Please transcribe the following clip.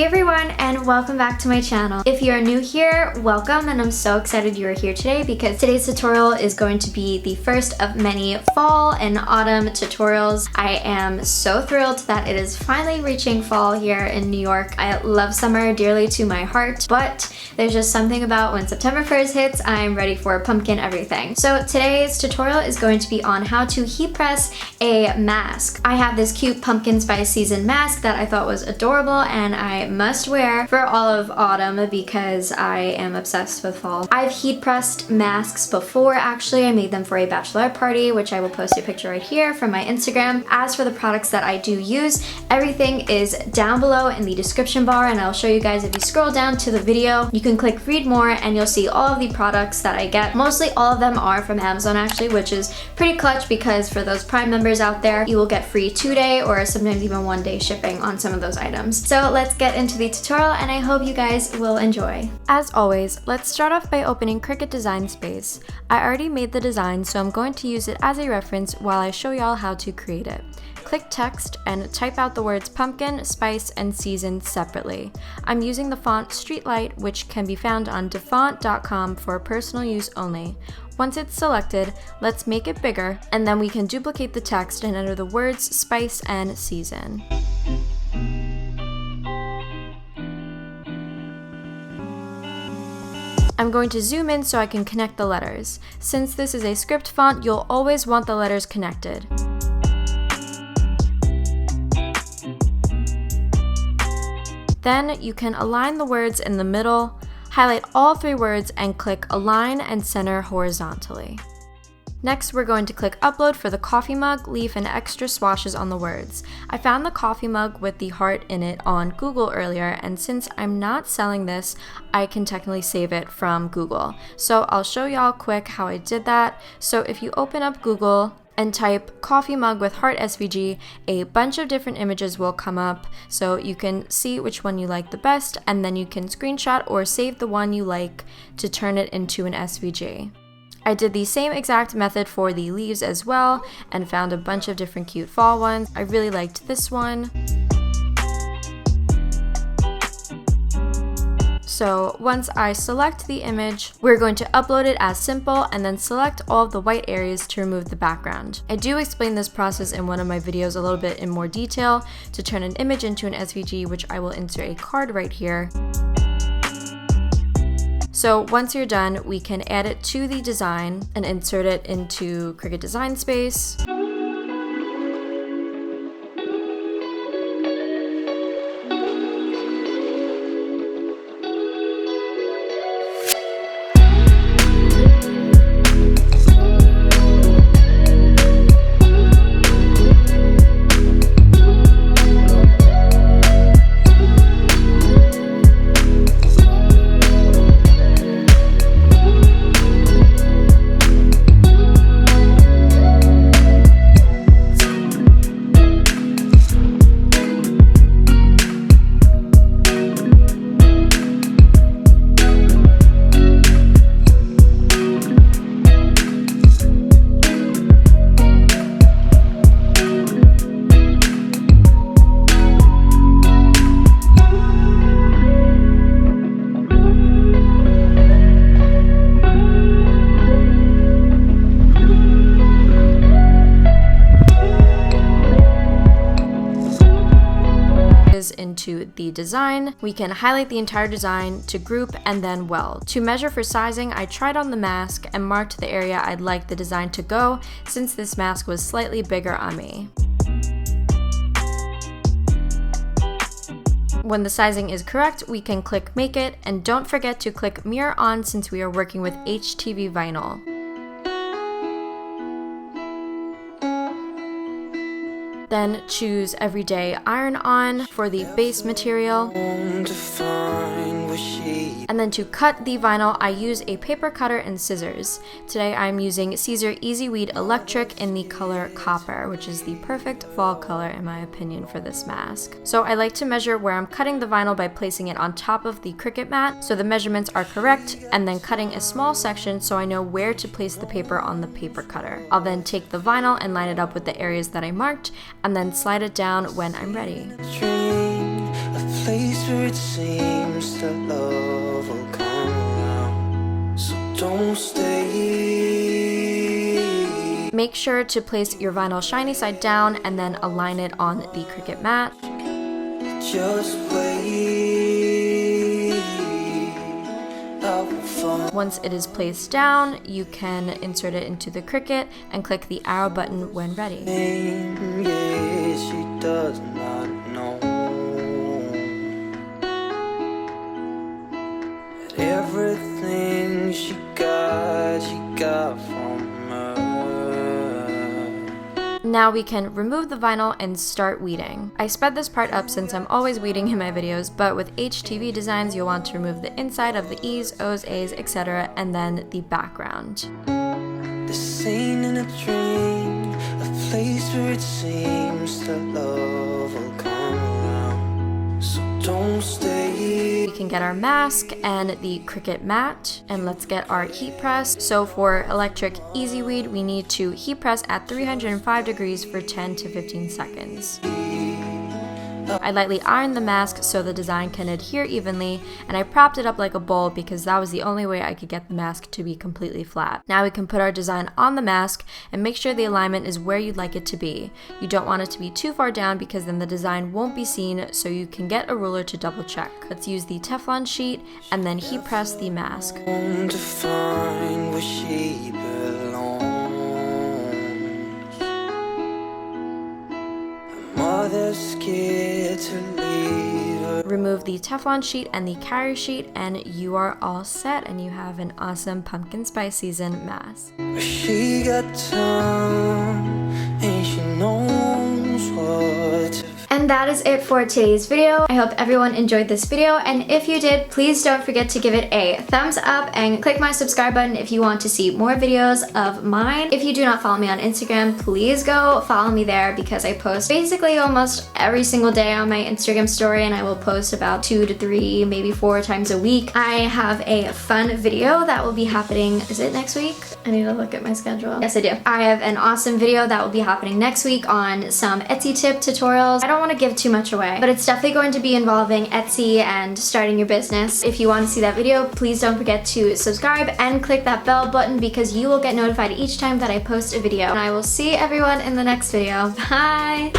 Hey everyone, and welcome back to my channel. If you're new here, welcome, and I'm so excited you are here today because today's tutorial is going to be the first of many fall and autumn tutorials. I am so thrilled that it is finally reaching fall here in New York. I love summer dearly to my heart, but there's just something about when September 1st hits, I'm ready for pumpkin everything. So today's tutorial is going to be on how to heat press a mask. I have this cute pumpkin spice season mask that I thought was adorable and I must wear for all of autumn because I am obsessed with fall. I've heat pressed masks before actually. I made them for a bachelorette party, which I will post a picture right here from my Instagram. As for the products that I do use, everything is down below in the description bar, and I'll show you guys. If you scroll down to the video, you can click read more and you'll see all of the products that I get. Mostly all of them are from Amazon actually, which is pretty clutch because for those Prime members out there, you will get free 2-day or sometimes even 1-day shipping on some of those items. So let's get into the tutorial and I hope you guys will enjoy. As always, let's start off by opening CRICUT Design Space. I already made the design, so I'm going to use it as a reference while I show y'all how to create it. Click text and type out the words pumpkin, spice, and season separately. I'm using the font Streetlight, which can be found on defont.com for personal use only. Once it's selected, let's make it bigger, and then we can duplicate the text and enter the words spice and season. I'm going to zoom in so I can connect the letters. Since this is a script font, you'll always want the letters connected. Then you can align the words in the middle, highlight all 3 words, and click Align and Center horizontally. Next, we're going to click Upload for the coffee mug, leaf, and extra swashes on the words. I found the coffee mug with the heart in it on Google earlier, and since I'm not selling this, I can technically save it from Google. So I'll show y'all quick how I did that. So if you open up Google and type coffee mug with heart SVG, a bunch of different images will come up, so you can see which one you like the best, and then you can screenshot or save the one you like to turn it into an SVG. I did the same exact method for the leaves as well and found a bunch of different cute fall ones. I really liked this one. So once I select the image, we're going to upload it as simple and then select all of the white areas to remove the background. I do explain this process in one of my videos a little bit in more detail to turn an image into an SVG, which I will insert a card right here. So once you're done, we can add it to the design and insert it into CRICUT Design Space. Into the design, we can highlight the entire design to group and then weld. To measure for sizing, I tried on the mask and marked the area I'd like the design to go since this mask was slightly bigger on me. When the sizing is correct, we can click Make It, and don't forget to click Mirror On since we are working with HTV vinyl. Then choose Everyday Iron On for the base material. And then to cut the vinyl, I use a paper cutter and scissors. Today I'm using Siser Easyweed Electric in the color Copper, which is the perfect fall color in my opinion for this mask. So I like to measure where I'm cutting the vinyl by placing it on top of the CRICUT mat so the measurements are correct, and then cutting a small section so I know where to place the paper on the paper cutter. I'll then take the vinyl and line it up with the areas that I marked, and then slide it down when I'm ready. place where it seems that love will come around. So don't stay. Make sure to place your vinyl shiny side down and then align it on the CRICUT mat. Just wait. Once it is placed down, you can insert it into the CRICUT and click the arrow button when ready. Yeah, she does not know that everything she got from her. Now we can remove the vinyl and start weeding. I sped this part up since I'm always weeding in my videos, but with HTV designs you'll want to remove the inside of the E's, O's, A's, etc. and then the background. The scene in a dream, a place where it seems that love will come around. So don't stay. We can get our mask and the CRICUT mat, and let's get our heat press. So for electric Easyweed, we need to heat press at 305 degrees for 10 to 15 seconds. I lightly ironed the mask so the design can adhere evenly, and I propped it up like a bowl because that was the only way I could get the mask to be completely flat. Now we can put our design on the mask and make sure the alignment is where you'd like it to be. You don't want it to be too far down because then the design won't be seen, so you can get a ruler to double check. Let's use the Teflon sheet and then heat press the mask. To find where she belongs. Mother's scared to leave her. Remove the Teflon sheet and the carrier sheet and you are all set, and you have an awesome pumpkin spice season mask. She got time and she knows what to. And that is it for today's video. I hope everyone enjoyed this video, and if you did, please don't forget to give it a thumbs up and click my subscribe button if you want to see more videos of mine. If you do not follow me on Instagram, please go follow me there because I post basically almost every single day on my Instagram story, and I will post about 2 to 3, maybe 4 times a week. I have a fun video that will be happening, is it next week? I need to look at my schedule. Yes, I do. I have an awesome video that will be happening next week on some Etsy tip tutorials. I don't want to give too much away, but it's definitely going to be involving Etsy and starting your business. If you want to see that video, please don't forget to subscribe and click that bell button because you will get notified each time that I post a video. And I will see everyone in the next video. Bye!